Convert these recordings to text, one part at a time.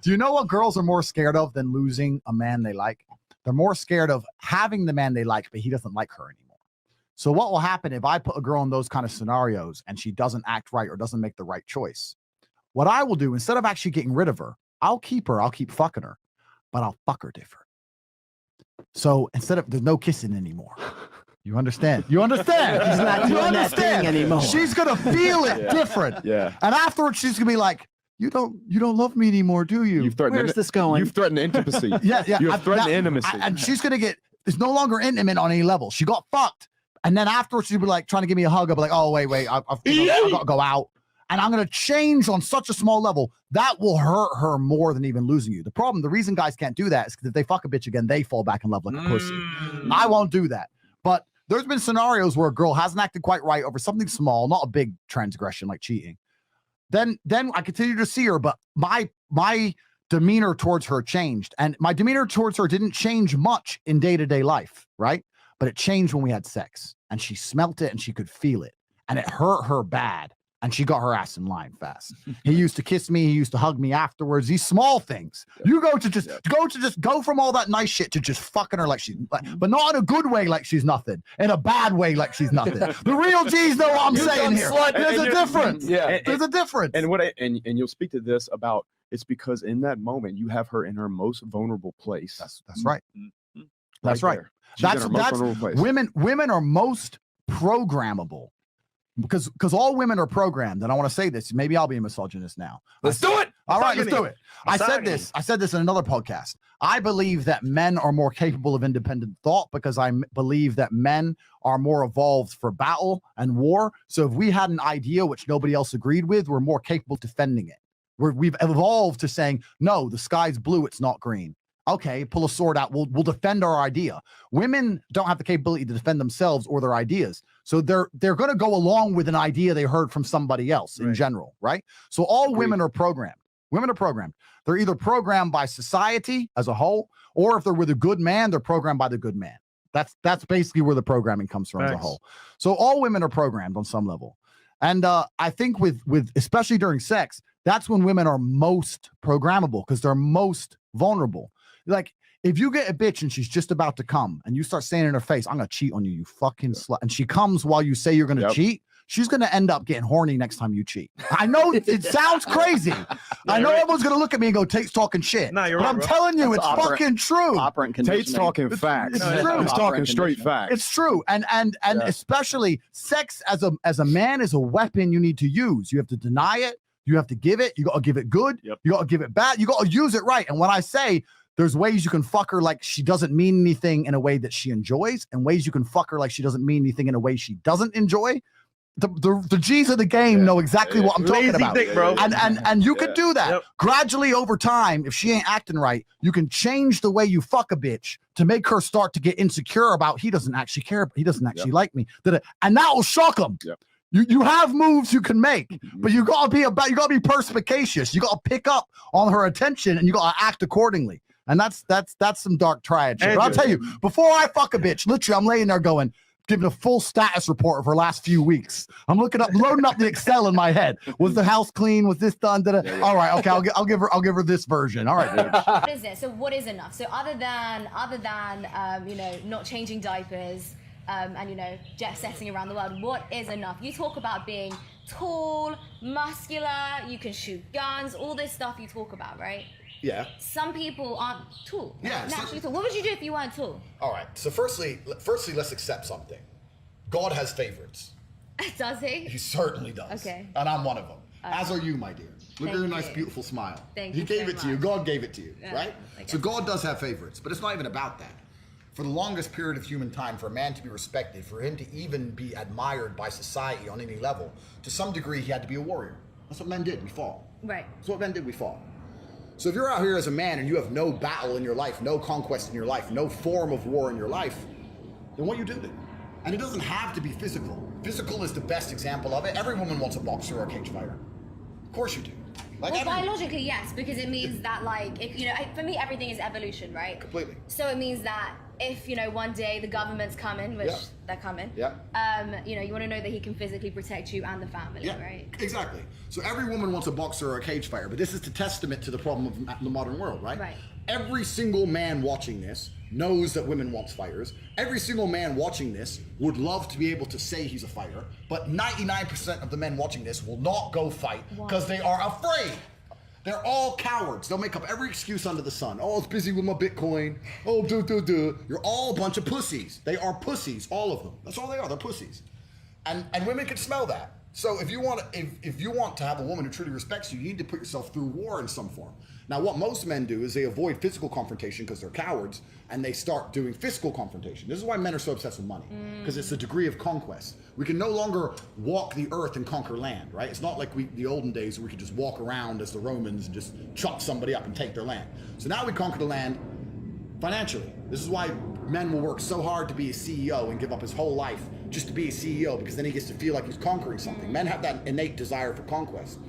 Do you know what girls are more scared of than losing a man they like? They're more scared of having the man they like, but he doesn't like her anymore. So what will happen if I put a girl in those kind of scenarios and she doesn't act right or doesn't make the right choice? What I will do, instead of actually getting rid of her, I'll keep fucking her, but I'll fuck her different. So instead of, there's no kissing anymore. You understand? You understand? He's not doing that thing anymore. She's gonna feel it different. Yeah. And afterwards, she's gonna be like, you don't love me anymore, do you? Where's this going? You've threatened intimacy. Yeah. You have threatened intimacy. And she's gonna get, it's no longer intimate on any level. She got fucked. And then afterwards, she'll be like trying to give me a hug. I'll be like, oh, wait, I gotta go out. And I'm gonna change on such a small level that will hurt her more than even losing you. The reason guys can't do that is because if they fuck a bitch again, they fall back in love like a pussy. I won't do that. But there's been scenarios where a girl hasn't acted quite right over something small, not a big transgression like cheating. Then I continue to see her, but my demeanor towards her changed. And my demeanor towards her didn't change much in day-to-day life, right? But it changed when we had sex. And she smelt it and she could feel it. And it hurt her bad. And she got her ass in line fast. He used to kiss me. He used to hug me afterwards. These small things. You go from all that nice shit to just fucking her like she's, but not in a good way like she's nothing. In a bad way like she's nothing. The real G's know what I'm saying here. There's a difference. Yeah, there's a difference. And you'll speak to this about, it's because in that moment you have her in her most vulnerable place. That's right. That's right. That's women are most programmable. Because all women are programmed, and I want to say this. Maybe I'll be a misogynist now. Let's do it. All right, let's do it. I said this in another podcast. I believe that men are more capable of independent thought because I believe that men are more evolved for battle and war. So if we had an idea which nobody else agreed with, we're more capable of defending it. We've evolved to saying, no, the sky's blue, it's not green. Okay, pull a sword out. We'll defend our idea. Women don't have the capability to defend themselves or their ideas. So they're going to go along with an idea they heard from somebody else in general, right? So all women are programmed. Women are programmed. They're either programmed by society as a whole, or if they're with a good man, they're programmed by the good man. That's basically where the programming comes from as a whole. So all women are programmed on some level. And I think with especially during sex, that's when women are most programmable because they're most vulnerable. Like, if you get a bitch and she's just about to come and you start saying in her face, I'm going to cheat on you, you fucking slut. And she comes while you say you're going to cheat. She's going to end up getting horny next time you cheat. I know it sounds crazy. I know everyone's going to look at me and go, Tate's talking shit. No, you're right, I'm telling you, it's fucking true. Tate's talking facts. It's true. He's talking straight facts. It's true. And especially sex as a man is a weapon you need to use. You have to deny it. You have to give it. You got to give it good. You got to give it bad. You got to use it right. And when I say, there's ways you can fuck her like she doesn't mean anything in a way that she enjoys, and ways you can fuck her like she doesn't mean anything in a way she doesn't enjoy. The G's of the game know exactly what I'm talking about. Dick, bro. And you could do that gradually over time. If she ain't acting right, you can change the way you fuck a bitch to make her start to get insecure about he doesn't actually care, he doesn't actually like me. And that will shock them. You have moves you can make, but you gotta be perspicacious. You gotta pick up on her attention and you gotta act accordingly. And that's some dark triad shit. But I'll tell you, before I fuck a bitch, literally, I'm laying there going, giving a full status report of her last few weeks. I'm loading up the Excel in my head. Was the house clean? Was this done? All right, okay, I'll give her this version. All right, bitch. What is it? So what is enough? So other than not changing diapers and jet setting around the world, what is enough? You talk about being tall, muscular, you can shoot guns, all this stuff you talk about, right? Yeah. Some people aren't tall. Yeah. Naturally tall. What would you do if you weren't tall? All right. So firstly, let's accept something. God has favorites. Does he? He certainly does. Okay. And I'm one of them. As are you, my dear. Look at your nice, beautiful smile. Thank you. He gave it to you. God gave it to you, right? So God does have favorites, but it's not even about that. For the longest period of human time, for a man to be respected, for him to even be admired by society on any level, to some degree, he had to be a warrior. That's what men did. We fought. Right. That's what men did. We fought. So if you're out here as a man and you have no battle in your life, no conquest in your life, no form of war in your life, then what you do then? And it doesn't have to be physical. Physical is the best example of it. Every woman wants a boxer or a cage fighter. Of course you do. Biologically, yes, because it means that, for me, everything is evolution, right? Completely. So it means that if, you know, one day the government's coming, which they're coming, you know, you want to know that he can physically protect you and the family, right? Exactly. So every woman wants a boxer or a cage fighter, but this is the testament to the problem of the modern world, right? Right. Every single man watching this knows that women want fighters. Every single man watching this would love to be able to say he's a fighter, but 99% of the men watching this will not go fight because they are afraid. They're all cowards. They'll make up every excuse under the sun. Oh, I was busy with my Bitcoin. Oh, You're all a bunch of pussies. They are pussies, all of them. That's all they are. They're pussies. And women can smell that. So if you want to have a woman who truly respects you, you need to put yourself through war in some form. Now, what most men do is they avoid physical confrontation because they're cowards, and they start doing physical confrontation. This is why men are so obsessed with money, because it's a degree of conquest. We can no longer walk the earth and conquer land, right? It's not like the olden days where we could just walk around as the Romans and just chop somebody up and take their land. So now we conquer the land financially. This is why men will work so hard to be a CEO and give up his whole life just to be a CEO, because then he gets to feel like he's conquering something. Men have that innate desire for conquest.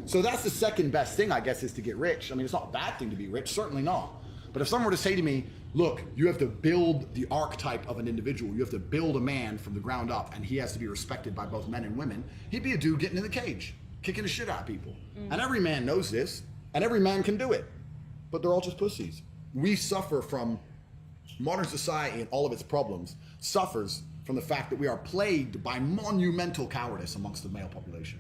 So that's the second best thing, I guess, is to get rich. I mean, it's not a bad thing to be rich, certainly not. But if someone were to say to me, look, you have to build the archetype of an individual, you have to build a man from the ground up, and he has to be respected by both men and women, he'd be a dude getting in the cage, kicking the shit out of people. And every man knows this, and every man can do it. But they're all just pussies. We suffer from, modern society and all of its problems suffers from the fact that we are plagued by monumental cowardice amongst the male population.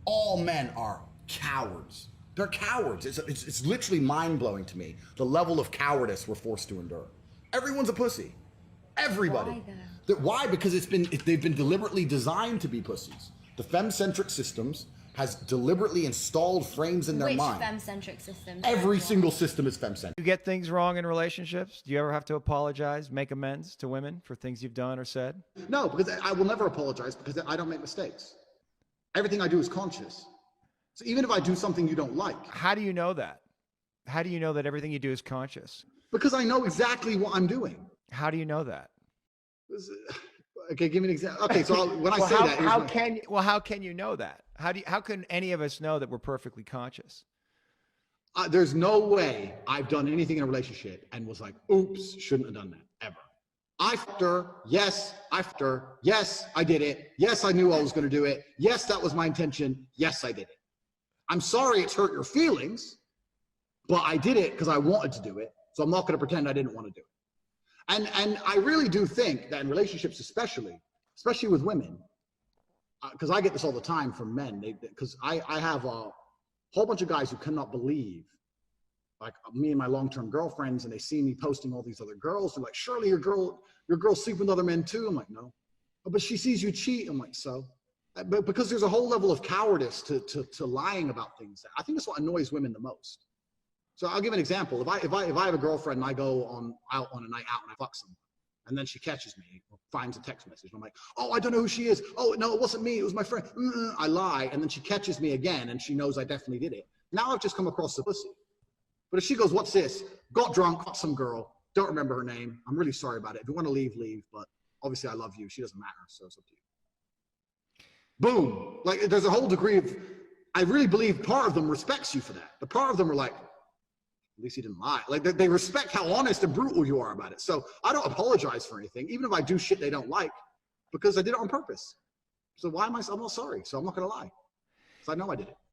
All men are cowards. They're cowards. It's literally mind-blowing to me, the level of cowardice we're forced to endure. Everyone's a pussy. Everybody. Why? Because they've been deliberately designed to be pussies. The femme-centric systems has deliberately installed frames in their mind. Which femme-centric systems? Every single system is femme-centric. You get things wrong in relationships? Do you ever have to apologize, make amends to women for things you've done or said? No, because I will never apologize because I don't make mistakes. Everything I do is conscious. So even if I do something you don't like. How do you know that? How do you know that everything you do is conscious? Because I know exactly what I'm doing. How do you know that? Okay, give me an example. Okay, so when I say that, how can you know that? How can any of us know that we're perfectly conscious? There's no way I've done anything in a relationship and was like, oops, shouldn't have done that, ever. I fucked her, yes, I did it, yes, I knew I was going to do it, yes, that was my intention, yes, I did it. I'm sorry it's hurt your feelings, but I did it because I wanted to do it, so I'm not going to pretend I didn't want to do it. And I really do think that in relationships especially with women, because I get this all the time from men, because I have a whole bunch of guys who cannot believe, like me and my long-term girlfriends, and they see me posting all these other girls. They're like, surely your girl's sleeping with other men too. I'm like, no. Oh, but she sees you cheat. I'm like, so? But because there's a whole level of cowardice to lying about things. I think that's what annoys women the most. So I'll give an example. If I have a girlfriend and I go out on a night out and I fuck someone, and then she catches me or finds a text message, and I'm like, oh, I don't know who she is. Oh, no, it wasn't me. It was my friend. I lie, and then she catches me again, and she knows I definitely did it. Now I've just come across the pussy. But if she goes, what's this? Got drunk, fucked some girl, don't remember her name. I'm really sorry about it. If you want to leave, leave. But obviously I love you. She doesn't matter, so it's up to you. Boom. Like, there's a whole degree of, I really believe part of them respects you for that. The part of them are like, at least he didn't lie. Like, they respect how honest and brutal you are about it. So I don't apologize for anything, even if I do shit they don't like, because I did it on purpose. So I'm not sorry. So I'm not going to lie. So I know I did it.